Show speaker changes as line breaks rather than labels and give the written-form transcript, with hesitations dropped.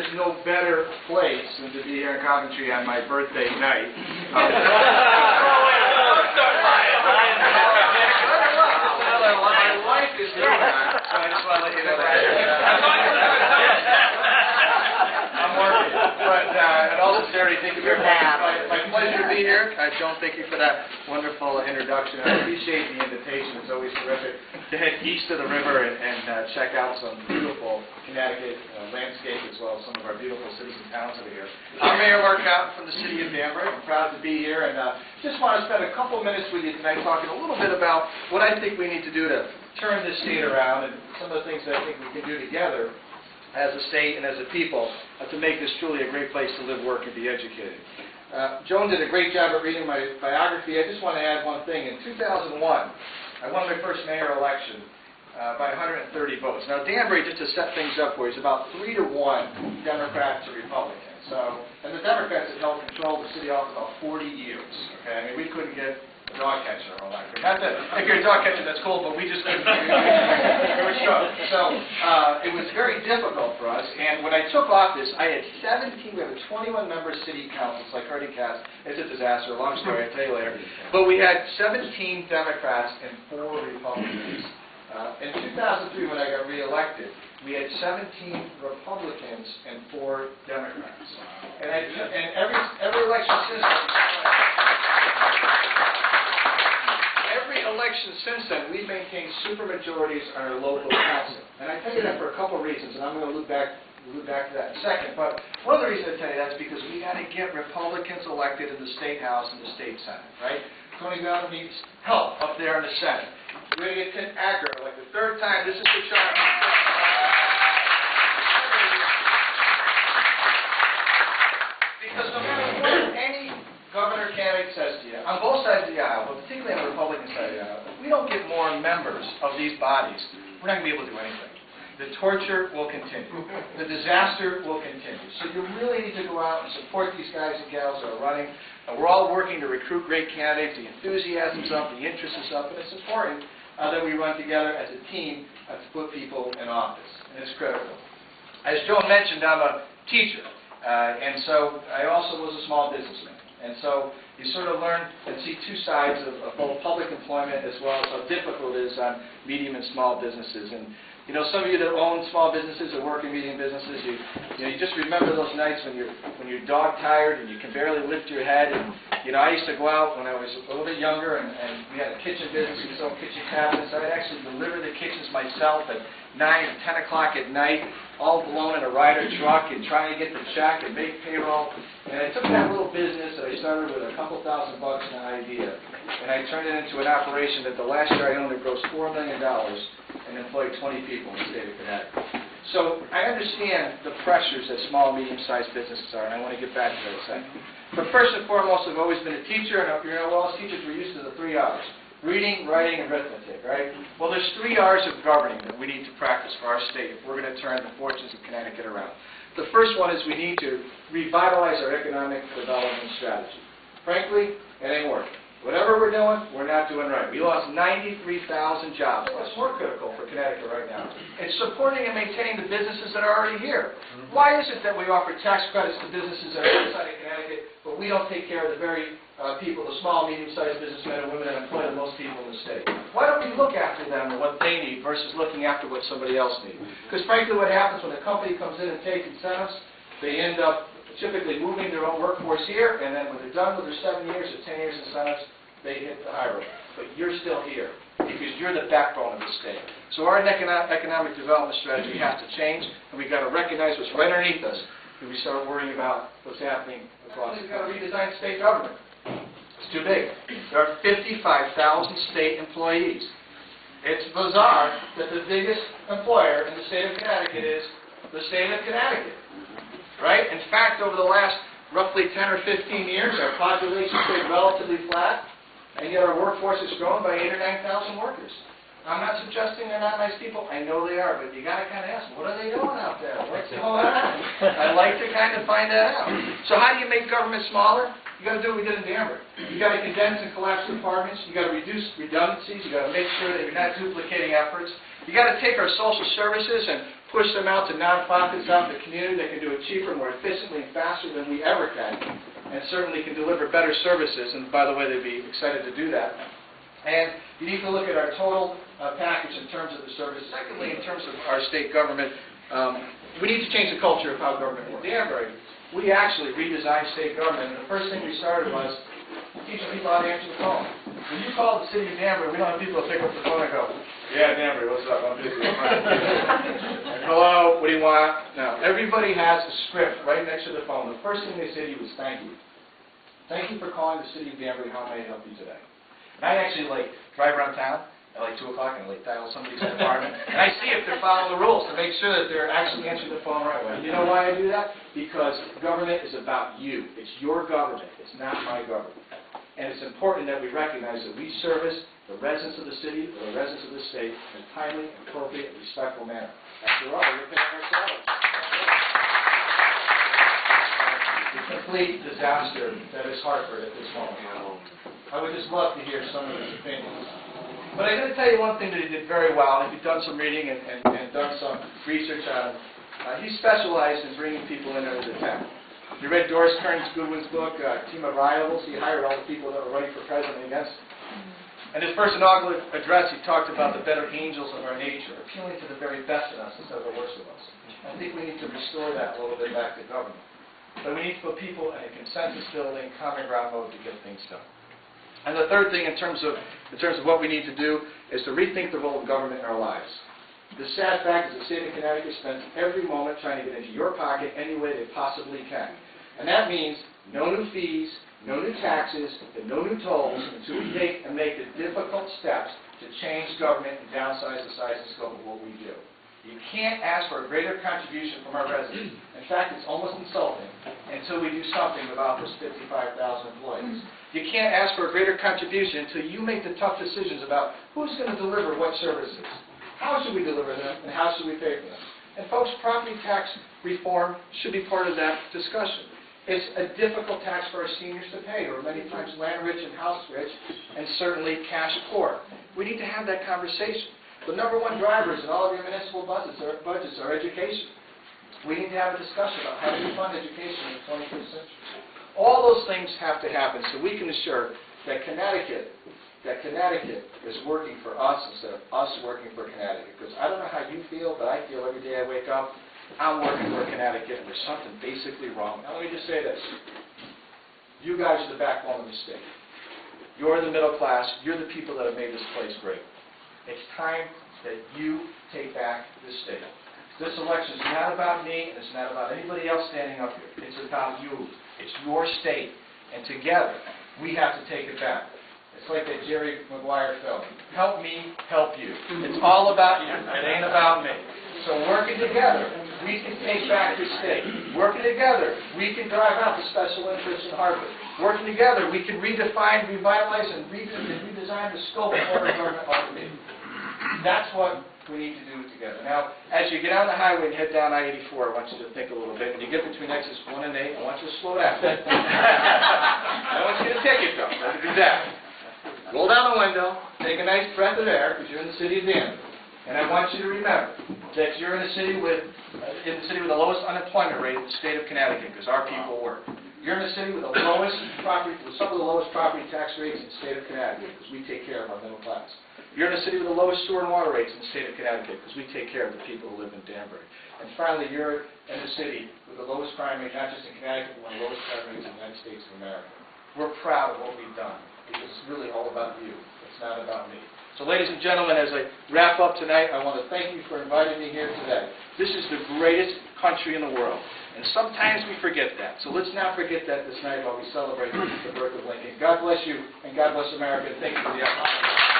there's no better place than to be here in Coventry on my birthday night. My wife is doing that, so I just want to let you know that. I'm working. But in all sincerity, thank you very much. It's my pleasure to be here. John, thank you for that wonderful introduction. I appreciate the invitation. It's always terrific to head east of the river and check out some beautiful Connecticut landscape, as well as some of our beautiful cities and towns over here. I'm Mayor Boughton from the city of Danbury. I'm proud to be here, and just want to spend a couple minutes with you tonight talking a little bit about what I think we need to do to turn this state around, and some of the things that I think we can do together as a state and as a people to make this truly a great place to live, work, and be educated. Joan did a great job at reading my biography. I just want to add one thing. In 2001, I won my first mayor election by 130 votes. Now, Danbury, just to set things up for you, is about 3-to-1 Democrat to Republican. And the Democrats had held control of the city hall for about 40 years. Okay, I mean, we couldn't get a dog catcher or like that. Not that if you're a dog catcher, that's cool, but we just couldn't. We were struck. So it was very difficult for us. And when I took office, I had 17. We have a 21-member city council. It's like herding cats. It's a disaster. Long story. I'll tell you later. But we had 17 Democrats and 4 Republicans. In 2003, when I got reelected, we had 17 Republicans and 4 Democrats. And every election since then, since then, we've maintained supermajorities on our local council. And I tell you that for a couple of reasons, and I'm going to loop back to that in a second. But one of the reasons I tell you that is because we got to get Republicans elected in the State House and the State Senate, right? Tony Boughton needs help up there in the Senate. We're going to get Tim Acker, like the third time. This is the shot. Because no matter what any governor candidate says to you, on both sides of the aisle, but particularly on the Republican side of the aisle, if we don't get more members of these bodies, we're not going to be able to do anything. The torture will continue. The disaster will continue. So you really need to go out and support these guys and gals that are running. And we're all working to recruit great candidates. The enthusiasm's up, the interest is up, and it's important that we run together as a team to put people in office. And it's critical. As Joan mentioned, I'm a teacher. And so I also was a small businessman. And so you sort of learn and see two sides of both public employment as well as how difficult it is on medium and small businesses. And you know, some of you that own small businesses or work in medium businesses, you just remember those nights when you're dog tired and you can barely lift your head. And you know, I used to go out when I was a little bit younger, and we had a kitchen business. We sold kitchen cabinets. I'd actually deliver the kitchens myself at 9 and 10 o'clock at night, all blown in a Ryder truck and trying to get the check and make payroll. And I took that little business that I started with a couple $1,000 and an idea, and I turned it into an operation that the last year I owned it grossed $4 million and employed 20 people in the state of Connecticut. So I understand the pressures that small and medium-sized businesses are, and I want to get back to that in a second. But first and foremost, I've always been a teacher, and you know, well, as teachers, we're used to the 3 R's. Reading, writing, and arithmetic, right? Well, there's 3 R's of governing that we need to practice for our state if we're going to turn the fortunes of Connecticut around. The first one is we need to revitalize our economic development strategy. Frankly, it ain't working. Whatever we're doing, we're not doing right. We lost 93,000 jobs. That's more critical for Connecticut right now. It's supporting and maintaining the businesses that are already here. Why is it that we offer tax credits to businesses that are outside of Connecticut, but we don't take care of the very people, the small, medium-sized businessmen and women that employ the most people in the state? Why don't we look after them and what they need versus looking after what somebody else needs? Because frankly, what happens when a company comes in and takes incentives, they end up typically moving their own workforce here, and then when they're done with their 7 years or 10 years incentives, they hit the high road. But you're still here because you're the backbone of the state. So our economic development strategy has to change, and we've got to recognize what's right underneath us when we start worrying about what's happening across. We've got to redesign state government. It's too big. There are 55,000 state employees. It's bizarre that the biggest employer in the state of Connecticut is the state of Connecticut. Right? In fact, over the last roughly 10 or 15 years, our population stayed relatively flat, and yet our workforce has grown by 8,000 or 9,000 workers. I'm not suggesting they're not nice people. I know they are, but you got to kind of ask them, what are they doing out there? What's going on? I'd like to kind of find that out. So how do you make government smaller? You got to do what we did in Danbury. You got to condense and collapse departments. You got to reduce redundancies. You got to make sure that you're not duplicating efforts. You got to take our social services and push them out to nonprofits out in the community that can do it cheaper, more efficiently, and faster than we ever can, and certainly can deliver better services. And by the way, they'd be excited to do that. And you need to look at our total package in terms of the service. Secondly, in terms of our state government, we need to change the culture of how government works. In Danbury, we actually redesigned state government, and the first thing we started was teaching people how to answer the phone. When you call the city of Danbury, we don't have people to pick up the phone and go, "Yeah, Danbury, what's up? I'm busy." And, "Hello, what do you want?" No, everybody has a script right next to the phone. The first thing they say to you is, "Thank you. Thank you for calling the city of Danbury. How may I help you today?" And I actually drive around town at 2 o'clock and dial somebody's department, and I see if they're following the rules to make sure that they're actually answering the phone right away. You know why I do that? Because government is about you. It's your government. It's not my government. And it's important that we recognize that we service the residents of the city or the residents of the state in a timely, appropriate, and respectful manner. After all, we're paying our salaries. The complete disaster that is Hartford at this moment. I would just love to hear some of his opinions. But I'm going to tell you one thing that he did very well, and if you've done some reading and done some research on him, he specialized in bringing people in under the tent. You read Doris Kearns Goodwin's book, Team of Rivals. He hired all the people that were running for president against him. And his first inaugural address, he talked about the better angels of our nature, appealing to the very best in us instead of the worst of us. I think we need to restore that a little bit back to government. But we need to put people in a consensus-building, common ground mode to get things done. And the third thing in terms of what we need to do is to rethink the role of government in our lives. The sad fact is the state of Connecticut spends every moment trying to get into your pocket any way they possibly can. And that means no new fees, no new taxes, and no new tolls until we take and make the difficult steps to change government and downsize the size and scope of what we do. You can't ask for a greater contribution from our residents. In fact, it's almost insulting until we do something about those 55,000 employees. You can't ask for a greater contribution until you make the tough decisions about who's going to deliver what services, how should we deliver them, and how should we pay for them. And folks, property tax reform should be part of that discussion. It's a difficult tax for our seniors to pay, who are many times land rich and house rich, and certainly cash poor. We need to have that conversation. The number one drivers in all of your municipal budgets are education. We need to have a discussion about how do we fund education in the 21st century. All those things have to happen so we can assure that Connecticut is working for us instead of us working for Connecticut. Because I don't know how you feel, but I feel every day I wake up, I'm working for Connecticut, and there's something basically wrong. Now let me just say this. You guys are the backbone of the state. You're the middle class. You're the people that have made this place great. It's time that you take back this state. This election is not about me, and it's not about anybody else standing up here. It's about you. It's your state. And together, we have to take it back. It's like that Jerry Maguire film. Help me, help you. It's all about you. It ain't about me. So working together, we can take back this state. Working together, we can drive out the special interests in Hartford. Working together, we can redefine, revitalize, and redesign the scope of what our government ought to be. That's what we need to do together. Now, as you get on the highway and head down I-84, I want you to think a little bit. When you get between exits 1 and 8, I want you to slow down. I want you to take it, though. Let me do that. Roll down the window, take a nice breath of air, because you're in the city of Danbury. And I want you to remember that you're in the city with the lowest unemployment rate in the state of Connecticut, because our people work. You're in the city with some of the lowest property tax rates in the state of Connecticut, because we take care of our middle class. You're in the city with the lowest sewer and water rates in the state of Connecticut, because we take care of the people who live in Danbury. And finally, you're in the city with the lowest crime rate, not just in Connecticut, but one of the lowest crime rates in the United States of America. We're proud of what we've done, because it's really all about you. It's not about me. So ladies and gentlemen, as I wrap up tonight, I want to thank you for inviting me here today. This is the greatest country in the world. And sometimes we forget that. So let's not forget that this night while we celebrate the birth of Lincoln. God bless you, and God bless America. And thank you for the opportunity.